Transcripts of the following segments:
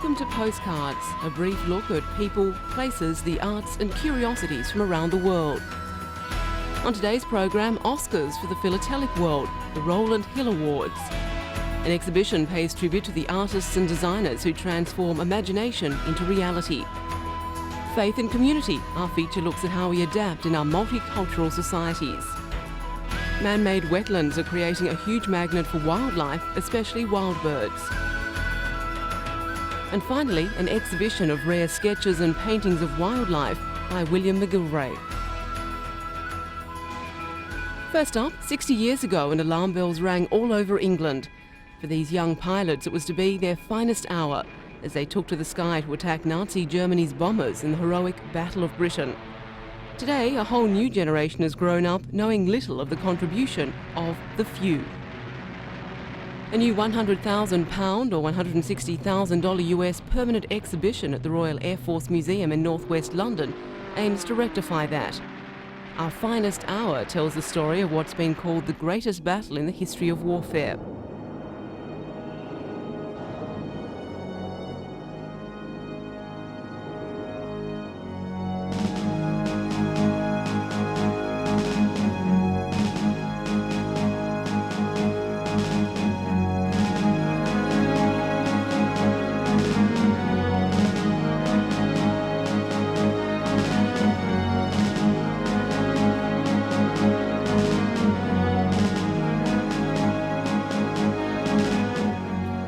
Welcome to Postcards, a brief look at people, places, the arts and curiosities from around the world. On today's program, Oscars for the Philatelic World, the Rowland Hill Awards. An exhibition pays tribute to the artists and designers who transform imagination into reality. Faith and Community, our feature looks at how we adapt in our multicultural societies. Man-made wetlands are creating a huge magnet for wildlife, especially wild birds. And finally, an exhibition of rare sketches and paintings of wildlife by William McGilvray. First up, 60 years ago, and alarm bells rang all over England. For these young pilots, it was to be their finest hour as they took to the sky to attack Nazi Germany's bombers in the heroic Battle of Britain. Today, a whole new generation has grown up knowing little of the contribution of the few. A new £100,000 or $160,000 US permanent exhibition at the Royal Air Force Museum in northwest London aims to rectify that. Our finest hour tells the story of what's been called the greatest battle in the history of warfare.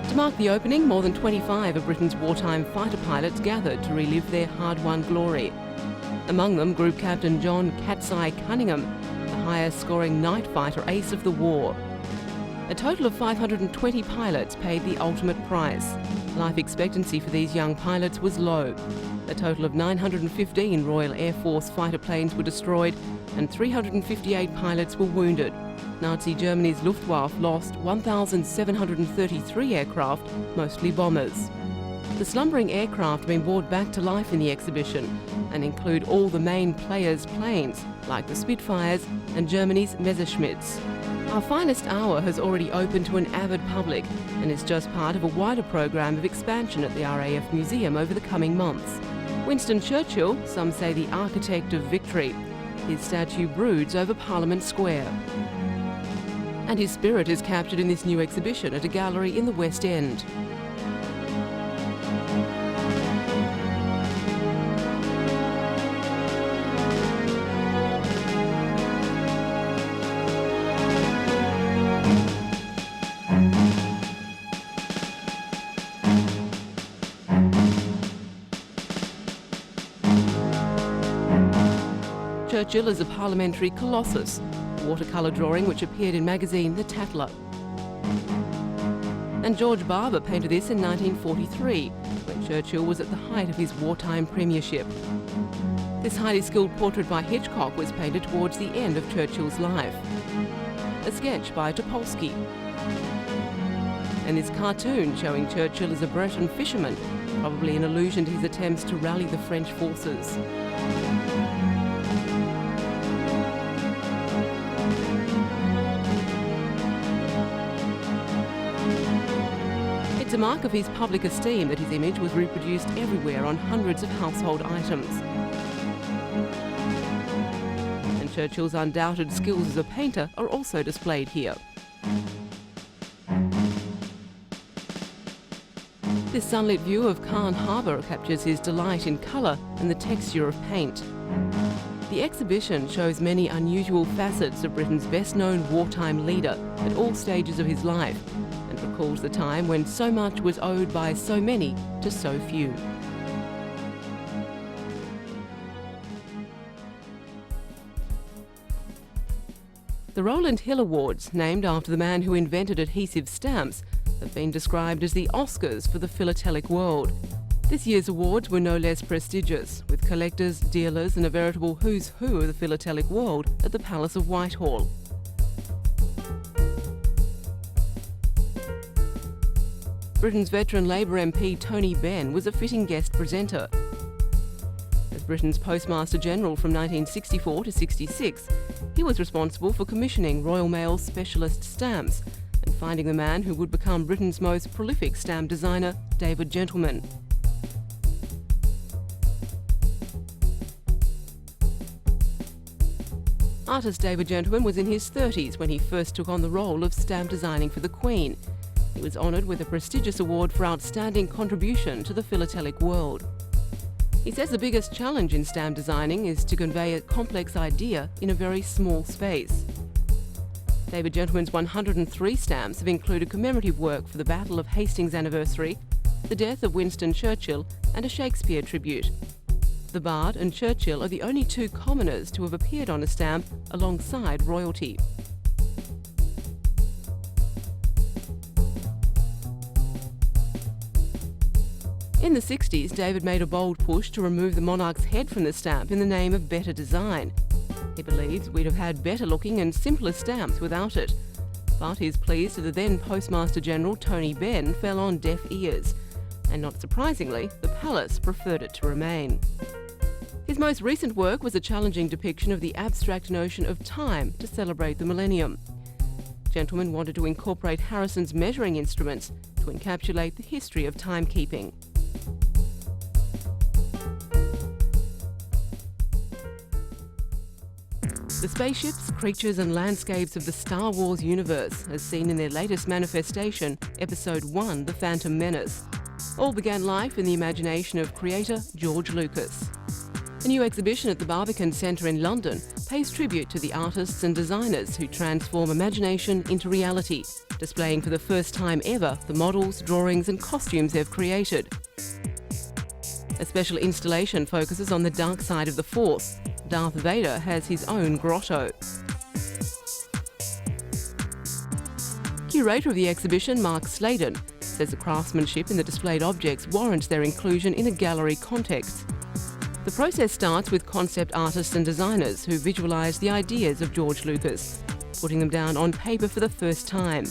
To mark the opening, more than 25 of Britain's wartime fighter pilots gathered to relive their hard-won glory. Among them, Group Captain John Cat's-Eye Cunningham, the highest-scoring night fighter ace of the war. A total of 520 pilots paid the ultimate price. Life expectancy for these young pilots was low. A total of 915 Royal Air Force fighter planes were destroyed and 358 pilots were wounded. Nazi Germany's Luftwaffe lost 1,733 aircraft, mostly bombers. The slumbering aircraft have been brought back to life in the exhibition and include all the main players' planes, like the Spitfires and Germany's Messerschmitts. Our finest hour has already opened to an avid public and is just part of a wider program of expansion at the RAF Museum over the coming months. Winston Churchill, some say the architect of victory. His statue broods over Parliament Square. And his spirit is captured in this new exhibition at a gallery in the West End. Churchill is a parliamentary colossus, a watercolour drawing which appeared in magazine The Tatler. And George Barber painted this in 1943, when Churchill was at the height of his wartime premiership. This highly skilled portrait by Hitchcock was painted towards the end of Churchill's life. A sketch by Topolsky. And this cartoon showing Churchill as a Breton fisherman, probably an allusion to his attempts to rally the French forces. It's a mark of his public esteem that his image was reproduced everywhere on hundreds of household items. And Churchill's undoubted skills as a painter are also displayed here. This sunlit view of Calne Harbour captures his delight in colour and the texture of paint. The exhibition shows many unusual facets of Britain's best-known wartime leader at all stages of his life, and recalls the time when so much was owed by so many to so few. The Rowland Hill Awards, named after the man who invented adhesive stamps, have been described as the Oscars for the philatelic world. This year's awards were no less prestigious, with collectors, dealers and a veritable who's who of the philatelic world at the Palace of Whitehall. Britain's veteran Labour MP Tony Benn was a fitting guest presenter. As Britain's Postmaster General from 1964 to 66, he was responsible for commissioning Royal Mail's specialist stamps, and finding the man who would become Britain's most prolific stamp designer, David Gentleman. Artist David Gentleman was in his 30s when he first took on the role of stamp designing for the Queen. He was honoured with a prestigious award for outstanding contribution to the philatelic world. He says the biggest challenge in stamp designing is to convey a complex idea in a very small space. David Gentleman's 103 stamps have included commemorative work for the Battle of Hastings anniversary, the death of Winston Churchill, and a Shakespeare tribute. The Bard and Churchill are the only two commoners to have appeared on a stamp alongside royalty. In the 60s, David made a bold push to remove the monarch's head from the stamp in the name of better design. He believes we'd have had better looking and simpler stamps without it. But his pleas to the then Postmaster General Tony Benn fell on deaf ears. And not surprisingly, the palace preferred it to remain. His most recent work was a challenging depiction of the abstract notion of time to celebrate the millennium. Gentleman wanted to incorporate Harrison's measuring instruments to encapsulate the history of timekeeping. The spaceships, creatures and landscapes of the Star Wars universe, as seen in their latest manifestation, Episode 1, The Phantom Menace, all began life in the imagination of creator George Lucas. A new exhibition at the Barbican Centre in London pays tribute to the artists and designers who transform imagination into reality, displaying for the first time ever the models, drawings and costumes they've created. A special installation focuses on the dark side of the Force. Darth Vader has his own grotto. Curator of the exhibition, Mark Sladen, says the craftsmanship in the displayed objects warrants their inclusion in a gallery context. The process starts with concept artists and designers who visualise the ideas of George Lucas, putting them down on paper for the first time.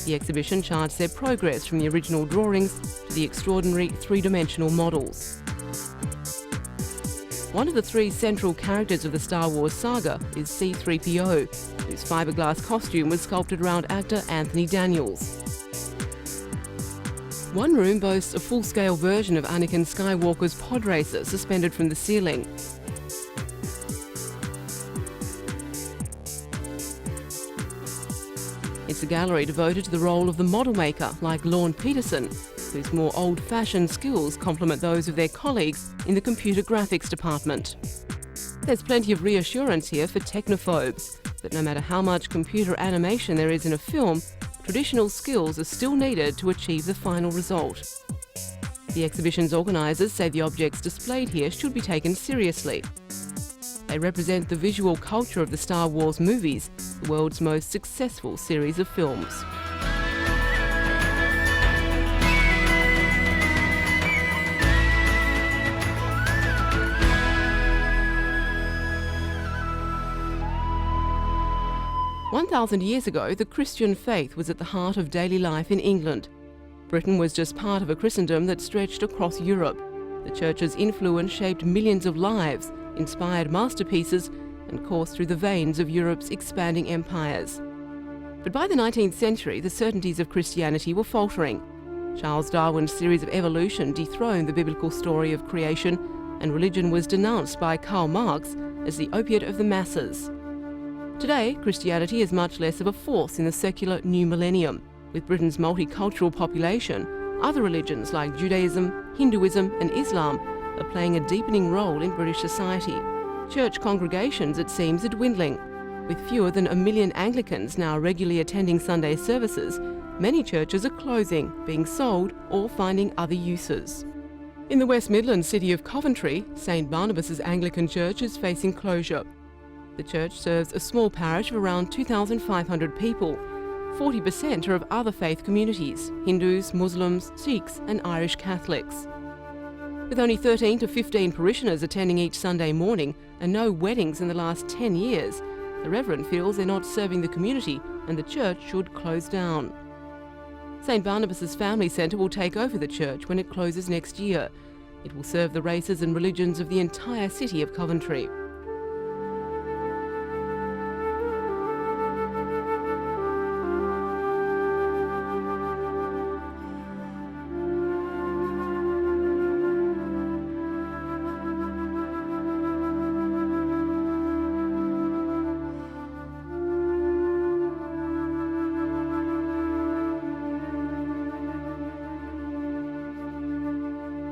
The exhibition charts their progress from the original drawings to the extraordinary three-dimensional models. One of the three central characters of the Star Wars saga is C-3PO, whose fiberglass costume was sculpted around actor Anthony Daniels. One room boasts a full-scale version of Anakin Skywalker's pod racer suspended from the ceiling. It's a gallery devoted to the role of the model maker, like Lorne Peterson, whose more old-fashioned skills complement those of their colleagues in the computer graphics department. There's plenty of reassurance here for technophobes that no matter how much computer animation there is in a film, traditional skills are still needed to achieve the final result. The exhibition's organisers say the objects displayed here should be taken seriously. They represent the visual culture of the Star Wars movies, the world's most successful series of films. "1,000 years ago, the Christian faith was at the heart of daily life in England. Britain was just part of a Christendom that stretched across Europe. The Church's influence shaped millions of lives, inspired masterpieces, and coursed through the veins of Europe's expanding empires. But by the 19th century, the certainties of Christianity were faltering. Charles Darwin's theories of evolution dethroned the biblical story of creation, and religion was denounced by Karl Marx as the opiate of the masses. Today, Christianity is much less of a force in the secular new millennium. With Britain's multicultural population, other religions like Judaism, Hinduism and Islam are playing a deepening role in British society. Church congregations, it seems, are dwindling. With fewer than 1 million Anglicans now regularly attending Sunday services, many churches are closing, being sold or finding other uses. In the West Midlands city of Coventry, St Barnabas's Anglican Church is facing closure. The church serves a small parish of around 2,500 people. 40% are of other faith communities: Hindus, Muslims, Sikhs and Irish Catholics. With only 13 to 15 parishioners attending each Sunday morning and no weddings in the last 10 years, the Reverend feels they're not serving the community and the church should close down. St Barnabas's Family Centre will take over the church when it closes next year. It will serve the races and religions of the entire city of Coventry.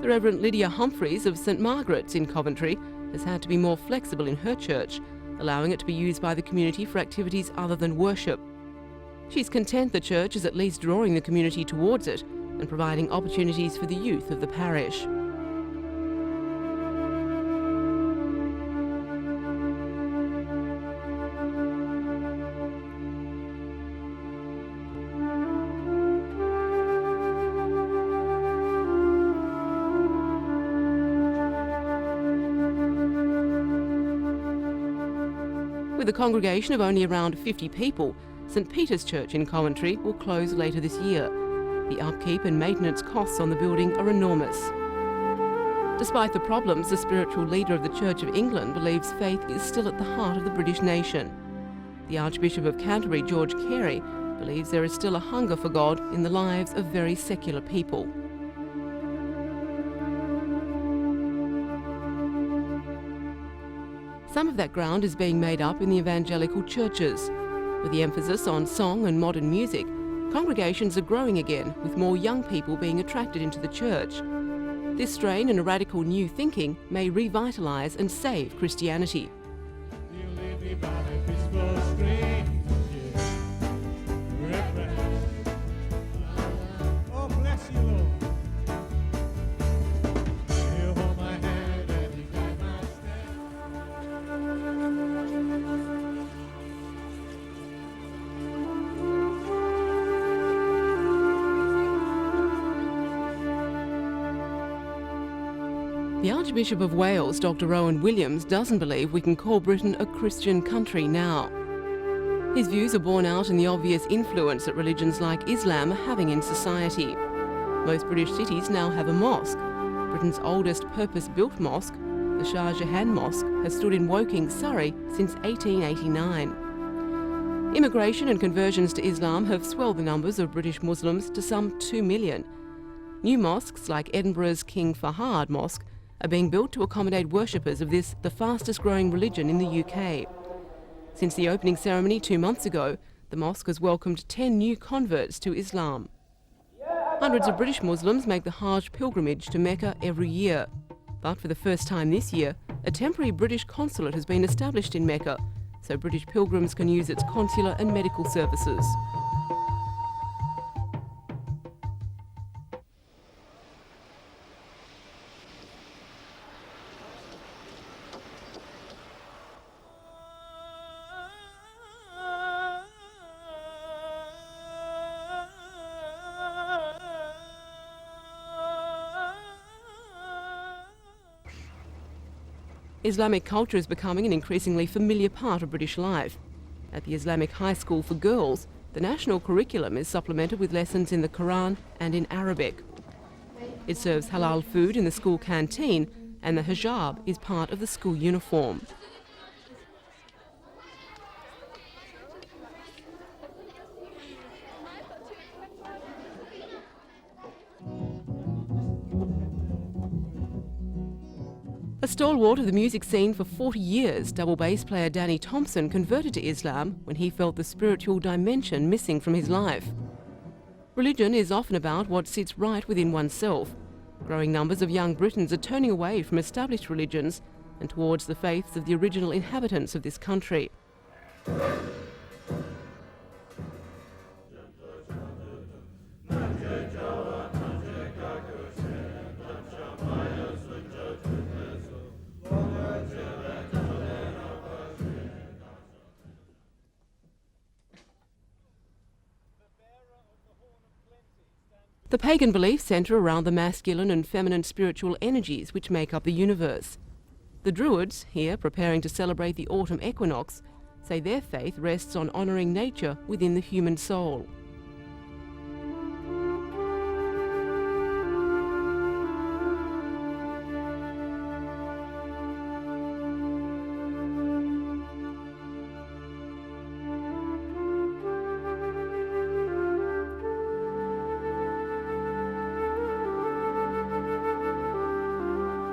The Reverend Lydia Humphreys of St Margaret's in Coventry has had to be more flexible in her church, allowing it to be used by the community for activities other than worship. She's content the church is at least drawing the community towards it and providing opportunities for the youth of the parish. With a congregation of only around 50 people, St Peter's Church in Coventry will close later this year. The upkeep and maintenance costs on the building are enormous. Despite the problems, the spiritual leader of the Church of England believes faith is still at the heart of the British nation. The Archbishop of Canterbury, George Carey, believes there is still a hunger for God in the lives of very secular people. Some of that ground is being made up in the evangelical churches. With the emphasis on song and modern music, congregations are growing again, with more young people being attracted into the church. This strain and a radical new thinking may revitalise and save Christianity. The Archbishop of Wales, Dr. Owen Williams, doesn't believe we can call Britain a Christian country now. His views are borne out in the obvious influence that religions like Islam are having in society. Most British cities now have a mosque. Britain's oldest purpose-built mosque, the Shah Jahan Mosque, has stood in Woking, Surrey since 1889. Immigration and conversions to Islam have swelled the numbers of British Muslims to some 2 million. New mosques like Edinburgh's King Fahad Mosque are being built to accommodate worshippers of this, the fastest growing religion in the UK. Since the opening ceremony 2 months ago, the mosque has welcomed 10 new converts to Islam. Hundreds of British Muslims make the Hajj pilgrimage to Mecca every year. But for the first time this year, a temporary British consulate has been established in Mecca, so British pilgrims can use its consular and medical services. Islamic culture is becoming an increasingly familiar part of British life. At the Islamic High School for Girls, the national curriculum is supplemented with lessons in the Quran and in Arabic. It serves halal food in the school canteen, and the hijab is part of the school uniform. A stalwart of the music scene for 40 years, double bass player Danny Thompson converted to Islam when he felt the spiritual dimension missing from his life. Religion is often about what sits right within oneself. Growing numbers of young Britons are turning away from established religions and towards the faiths of the original inhabitants of this country. The pagan beliefs centre around the masculine and feminine spiritual energies which make up the universe. The Druids, here preparing to celebrate the autumn equinox, say their faith rests on honouring nature within the human soul.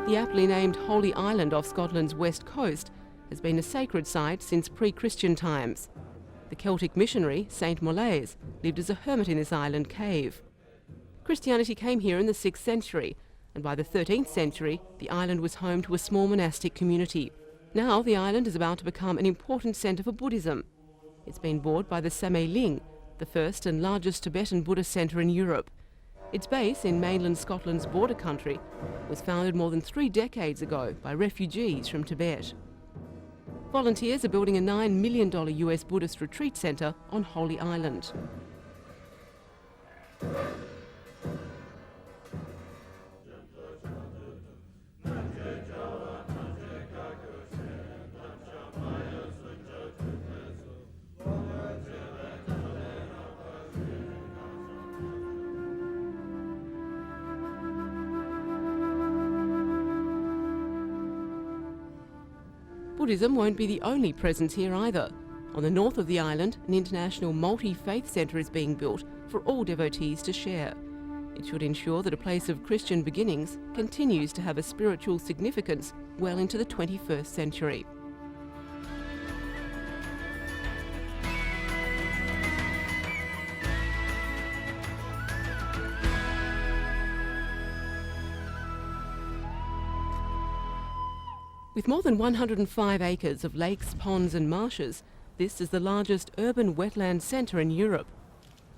The aptly named Holy Island off Scotland's west coast has been a sacred site since pre-Christian times. The Celtic missionary, Saint Molaise, lived as a hermit in this island cave. Christianity came here in the 6th century, and by the 13th century, the island was home to a small monastic community. Now the island is about to become an important centre for Buddhism. It's been bought by the Ling, the first and largest Tibetan Buddhist centre in Europe. Its base in mainland Scotland's border country was founded more than 3 decades ago by refugees from Tibet. Volunteers are building a $9 million US Buddhist retreat centre on Holy Island. Buddhism won't be the only presence here either. On the north of the island, an international multi-faith centre is being built for all devotees to share. It should ensure that a place of Christian beginnings continues to have a spiritual significance well into the 21st century. With more than 105 acres of lakes, ponds and marshes, this is the largest urban wetland centre in Europe.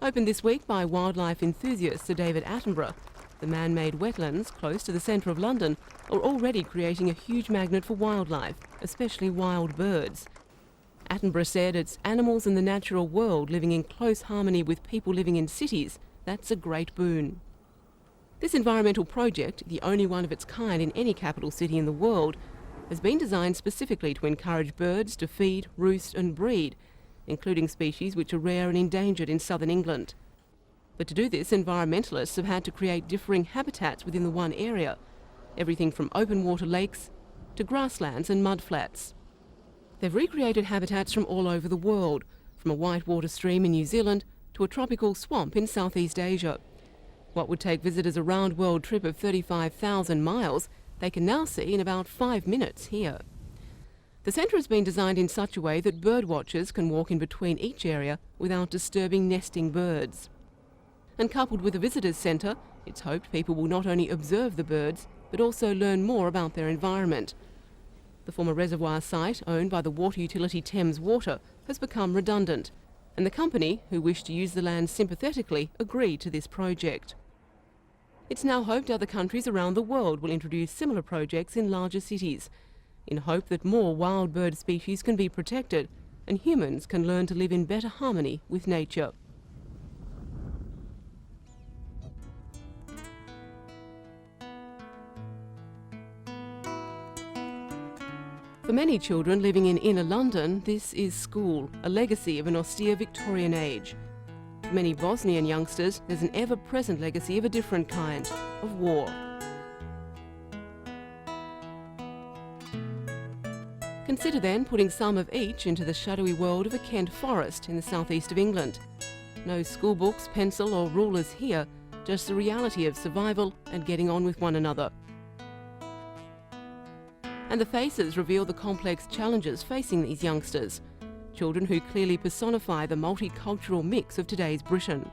Opened this week by wildlife enthusiast Sir David Attenborough, the man-made wetlands close to the centre of London are already creating a huge magnet for wildlife, especially wild birds. Attenborough said it's animals in the natural world living in close harmony with people living in cities that's a great boon. This environmental project, the only one of its kind in any capital city in the world, has been designed specifically to encourage birds to feed, roost and breed, including species which are rare and endangered in southern England. But to do this, environmentalists have had to create differing habitats within the one area, everything from open water lakes to grasslands and mudflats. They've recreated habitats from all over the world, from a whitewater stream in New Zealand to a tropical swamp in Southeast Asia. What would take visitors a round-world trip of 35,000 miles they can now see in about 5 minutes here. The centre has been designed in such a way that bird watchers can walk in between each area without disturbing nesting birds. And coupled with a visitors centre, it's hoped people will not only observe the birds, but also learn more about their environment. The former reservoir site, owned by the water utility Thames Water, has become redundant, and the company, who wished to use the land sympathetically, agreed to this project. It's now hoped other countries around the world will introduce similar projects in larger cities, in hope that more wild bird species can be protected and humans can learn to live in better harmony with nature. For many children living in inner London, this is school, a legacy of an austere Victorian age. For many Bosnian youngsters, there's an ever-present legacy of a different kind, of war. Consider then putting some of each into the shadowy world of a Kent forest in the southeast of England. No school books, pencil or rulers here, just the reality of survival and getting on with one another. And the faces reveal the complex challenges facing these youngsters, children who clearly personify the multicultural mix of today's Britain.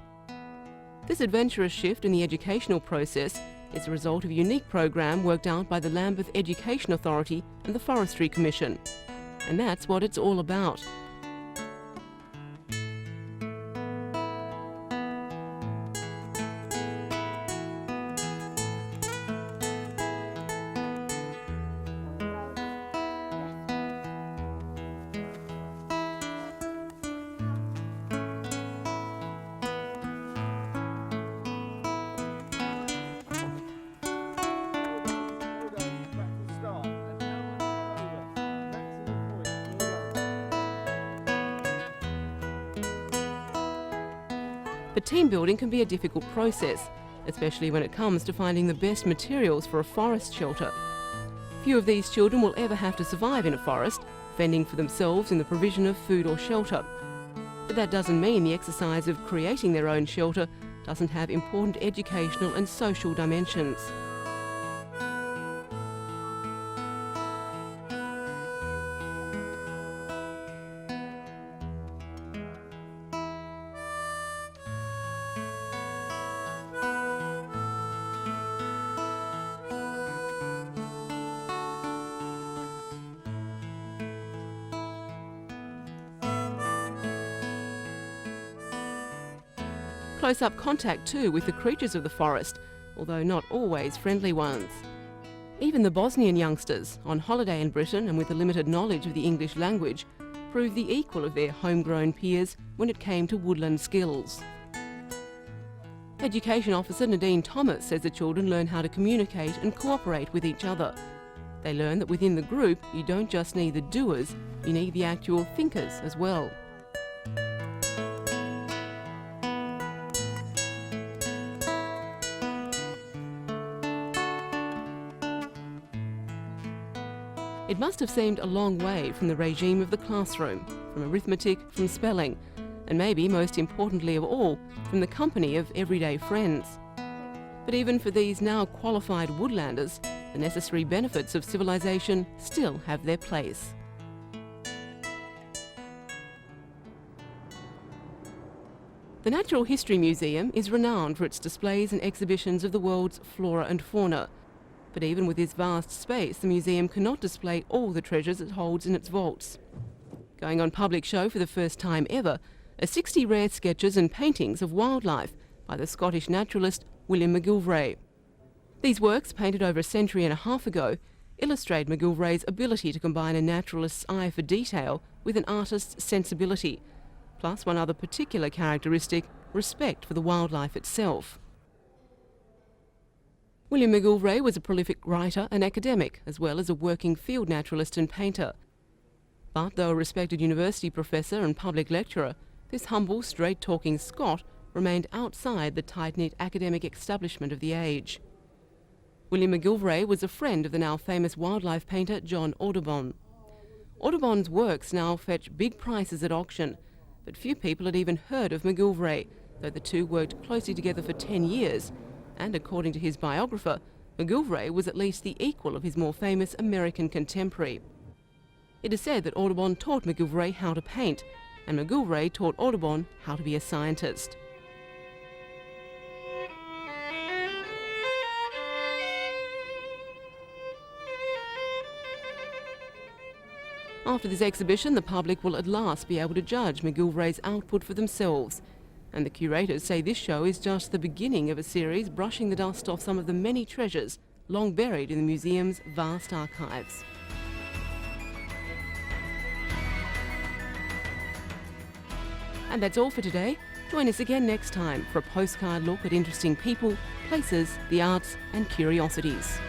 This adventurous shift in the educational process is a result of a unique program worked out by the Lambeth Education Authority and the Forestry Commission. And that's what it's all about. But team building can be a difficult process, especially when it comes to finding the best materials for a forest shelter. Few of these children will ever have to survive in a forest, fending for themselves in the provision of food or shelter. But that doesn't mean the exercise of creating their own shelter doesn't have important educational and social dimensions. close-up contact too with the creatures of the forest, although not always friendly ones. Even the Bosnian youngsters, on holiday in Britain and with a limited knowledge of the English language, proved the equal of their homegrown peers when it came to woodland skills. Education Officer Nadine Thomas says the children learn how to communicate and cooperate with each other. They learn that within the group, you don't just need the doers, you need the actual thinkers as well. It must have seemed a long way from the regime of the classroom, from arithmetic, from spelling, and maybe most importantly of all, from the company of everyday friends. But even for these now qualified woodlanders, the necessary benefits of civilization still have their place. The Natural History Museum is renowned for its displays and exhibitions of the world's flora and fauna. But even with this vast space, the museum cannot display all the treasures it holds in its vaults. Going on public show for the first time ever are 60 rare sketches and paintings of wildlife by the Scottish naturalist William McGilvray. These works, painted over a century and a half ago, illustrate McGilvray's ability to combine a naturalist's eye for detail with an artist's sensibility, plus one other particular characteristic, respect for the wildlife itself. William McGilvray was a prolific writer and academic, as well as a working field naturalist and painter. But though a respected university professor and public lecturer, this humble, straight-talking Scot remained outside the tight-knit academic establishment of the age. William McGilvray was a friend of the now famous wildlife painter John Audubon. Audubon's works now fetch big prices at auction, but few people had even heard of McGilvray, though the two worked closely together for 10 years, and according to his biographer, McGilvray was at least the equal of his more famous American contemporary. It is said that Audubon taught McGilvray how to paint, and McGilvray taught Audubon how to be a scientist. After this exhibition, the public will at last be able to judge McGilvray's output for themselves. And the curators say this show is just the beginning of a series brushing the dust off some of the many treasures long buried in the museum's vast archives. And that's all for today. Join us again next time for a postcard look at interesting people, places, the arts and curiosities.